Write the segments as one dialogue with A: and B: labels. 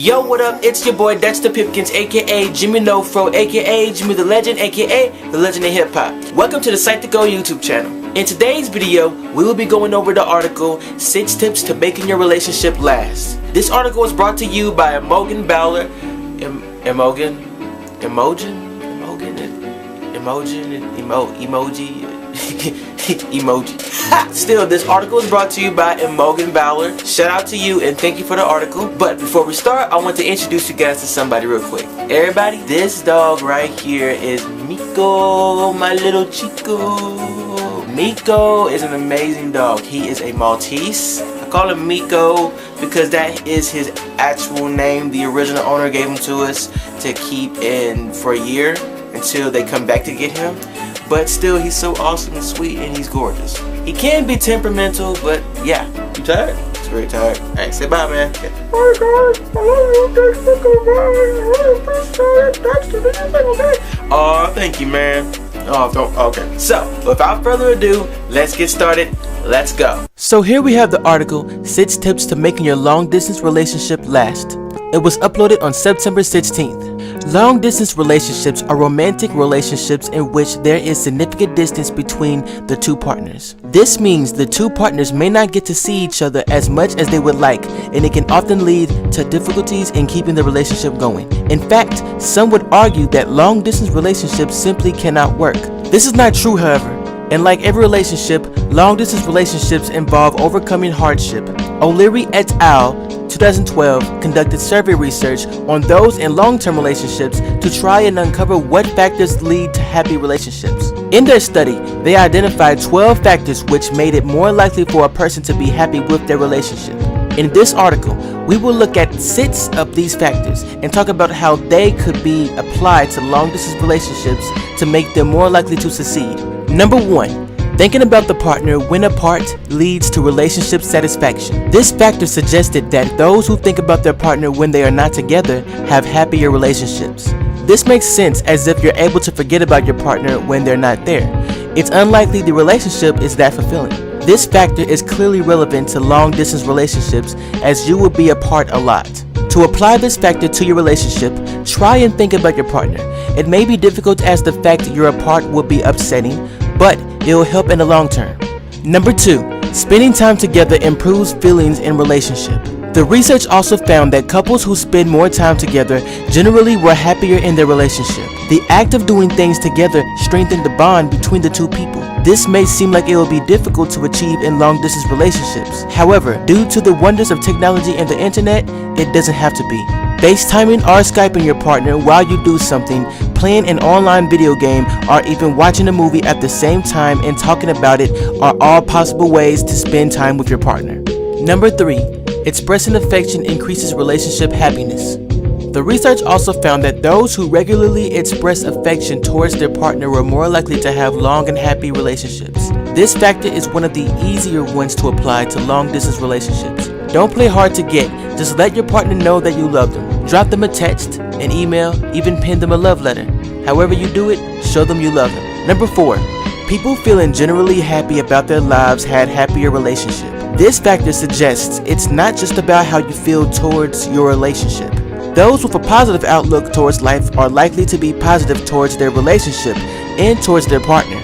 A: Yo, what up? It's your boy Dexter Pipkins, aka Jimmy No Fro, aka Jimmy the Legend, aka the Legend of Hip Hop. Welcome to the Site to Go YouTube channel. In today's video, we will be going over the article 6 Tips to Making Your Relationship Last. This article was brought to you by Emogen Bowler. Emoji. Still, this article is brought to you by Emogen Bowler. Shout out to you and thank you for the article. But before we start, I want to introduce you guys to somebody real quick. Everybody, this dog right here is Miko, my little Chico. Miko is an amazing dog. He is a Maltese. I call him Miko because that is his actual name. The original owner gave him to us to keep in for a year until they come back to get him. But still, he's so awesome and sweet, and he's gorgeous. He can be temperamental, but yeah. You tired? He's very tired. Alright, say bye, man. Bye, guys. I love you. Dexter. Oh, thank you, man. Oh, don't. Okay. So, without further ado, let's get started. Let's go. So here we have the article, 6 Tips to Making Your Long-Distance Relationship Last. It was uploaded on September 16th. Long-distance relationships are romantic relationships in which there is significant distance between the two partners. This means the two partners may not get to see each other as much as they would like, and it can often lead to difficulties in keeping the relationship going. In fact, some would argue that long-distance relationships simply cannot work. This is not true, however. And like every relationship, long-distance relationships involve overcoming hardship. O'Leary et al. 2012 conducted survey research on those in long-term relationships to try and uncover what factors lead to happy relationships. In their study, they identified 12 factors which made it more likely for a person to be happy with their relationship. In this article, we will look at 6 of these factors and talk about how they could be applied to long-distance relationships to make them more likely to succeed. Number 1. Thinking about the partner when apart leads to relationship satisfaction. This factor suggested that those who think about their partner when they are not together have happier relationships. This makes sense, as if you're able to forget about your partner when they're not there. It's unlikely the relationship is that fulfilling. This factor is clearly relevant to long-distance relationships, as you will be apart a lot. To apply this factor to your relationship, try and think about your partner. It may be difficult as the fact that you're apart will be upsetting, but it will help in the long term. Number 2, spending time together improves feelings in relationship. The research also found that couples who spend more time together generally were happier in their relationship. The act of doing things together strengthened the bond between the two people. This may seem like it will be difficult to achieve in long-distance relationships. However, due to the wonders of technology and the internet, it doesn't have to be. FaceTiming or Skyping your partner while you do something, playing an online video game, or even watching a movie at the same time and talking about it are all possible ways to spend time with your partner. Number 3, expressing affection increases relationship happiness. The research also found that those who regularly express affection towards their partner were more likely to have long and happy relationships. This factor is one of the easier ones to apply to long-distance relationships. Don't play hard to get, just let your partner know that you love them. Drop them a text, an email, even pen them a love letter. However you do it, show them you love them. Number 4, people feeling generally happy about their lives had happier relationships. This factor suggests it's not just about how you feel towards your relationship. Those with a positive outlook towards life are likely to be positive towards their relationship and towards their partner.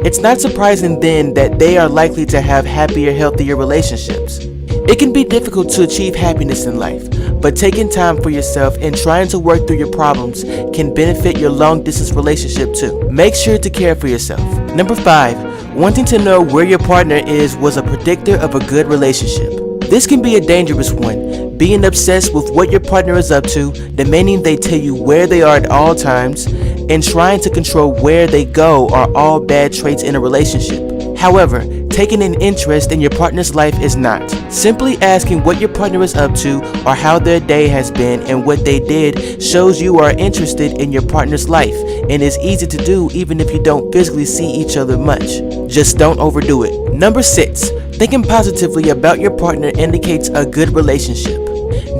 A: It's not surprising then that they are likely to have happier, healthier relationships. It can be difficult to achieve happiness in life, but taking time for yourself and trying to work through your problems can benefit your long-distance relationship too. Make sure to care for yourself. Number 5, wanting to know where your partner is was a predictor of a good relationship. This can be a dangerous one. Being obsessed with what your partner is up to, demanding they tell you where they are at all times, and trying to control where they go are all bad traits in a relationship. However, taking an interest in your partner's life is not. Simply asking what your partner is up to or how their day has been and what they did shows you are interested in your partner's life, and is easy to do even if you don't physically see each other much. Just don't overdo it. Number 6, thinking positively about your partner indicates a good relationship.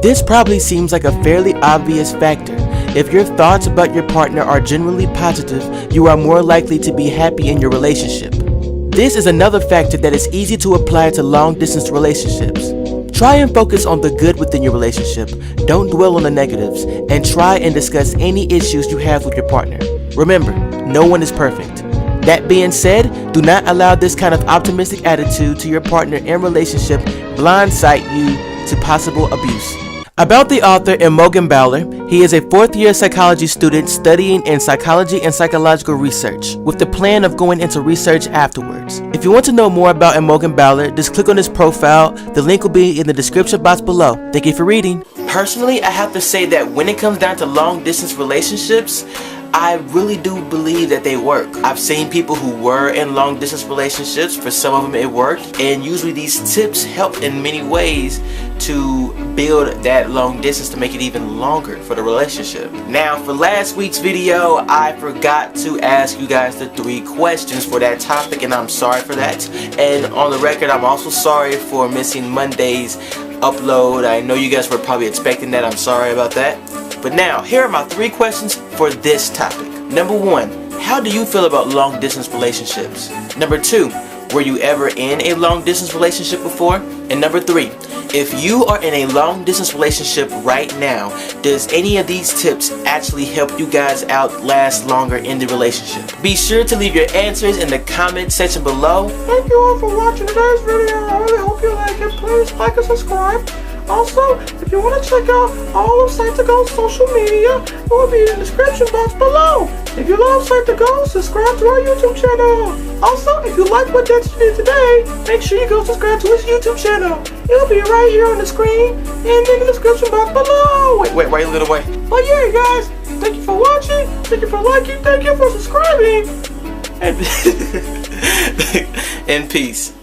A: This probably seems like a fairly obvious factor. If your thoughts about your partner are generally positive, you are more likely to be happy in your relationship. This is another factor that is easy to apply to long-distance relationships. Try and focus on the good within your relationship. Don't dwell on the negatives, and try and discuss any issues you have with your partner. Remember, no one is perfect. That being said, do not allow this kind of optimistic attitude to your partner in relationship blindside you to possible abuse. About the author Imogen Bowler, he is a fourth-year psychology student studying in psychology and psychological research, with the plan of going into research afterwards. If you want to know more about Imogen Bowler, just click on his profile. The link will be in the description box below. Thank you for reading. Personally, I have to say that when it comes down to long-distance relationships, I really do believe that they work. I've seen people who were in long distance relationships. For some of them it worked, and usually these tips help in many ways to build that long distance to make it even longer for the relationship. Now, for last week's video, I forgot to ask you guys the 3 questions for that topic, and I'm sorry for that. And on the record, I'm also sorry for missing Monday's upload. I know you guys were probably expecting that. I'm sorry about that. But now, here are my 3 questions for this topic. Number 1, how do you feel about long distance relationships? Number 2, were you ever in a long distance relationship before? And number 3, if you are in a long distance relationship right now, does any of these tips actually help you guys out last longer in the relationship? Be sure to leave your answers in the comment section below.
B: Thank you all for watching today's video. I really hope you like it. Please like and subscribe. Also, if you want to check out all of Psych2Go's social media, it will be in the description box below. If you love Psych2Go, subscribe to our YouTube channel. Also, if you like what Dexter did today, make sure you go subscribe to his YouTube channel. It'll be right here on the screen and in the description box below.
A: Wait a little way.
B: But yeah, guys, thank you for watching, thank you for liking, thank you for subscribing.
A: And peace.